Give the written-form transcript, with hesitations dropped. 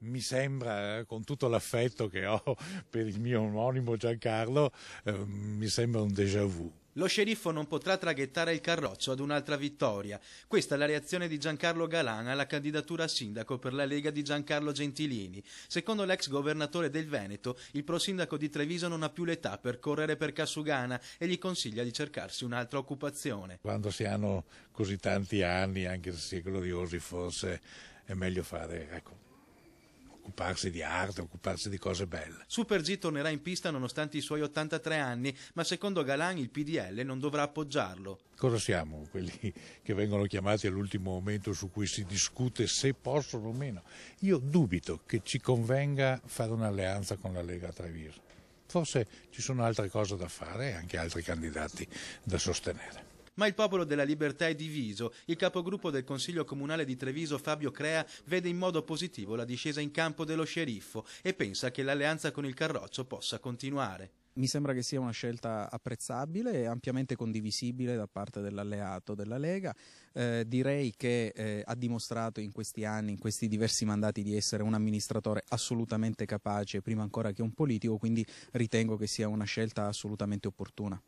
mi sembra, con tutto l'affetto che ho per il mio omonimo Giancarlo, mi sembra un déjà vu. Lo sceriffo non potrà traghettare il carroccio ad un'altra vittoria. Questa è la reazione di Giancarlo Galan alla candidatura a sindaco per la Lega di Giancarlo Gentilini. Secondo l'ex governatore del Veneto, il prosindaco di Treviso non ha più l'età per correre per Cassugana e gli consiglia di cercarsi un'altra occupazione. Quando si hanno così tanti anni, anche se si è gloriosi, forse è meglio fare, occuparsi di arte, occuparsi di cose belle. Super G tornerà in pista nonostante i suoi 83 anni, ma secondo Galan il PDL non dovrà appoggiarlo. Cosa siamo? Quelli che vengono chiamati all'ultimo momento su cui si discute se possono o meno. Io dubito che ci convenga fare un'alleanza con la Lega a Treviso. Forse ci sono altre cose da fare e anche altri candidati da sostenere. Ma il Popolo della Libertà è diviso. Il capogruppo del Consiglio Comunale di Treviso, Fabio Crea, vede in modo positivo la discesa in campo dello sceriffo e pensa che l'alleanza con il Carroccio possa continuare. Mi sembra che sia una scelta apprezzabile e ampiamente condivisibile da parte dell'alleato della Lega. Direi che ha dimostrato in questi anni, in questi diversi mandati, di essere un amministratore assolutamente capace, prima ancora che un politico, quindi ritengo che sia una scelta assolutamente opportuna.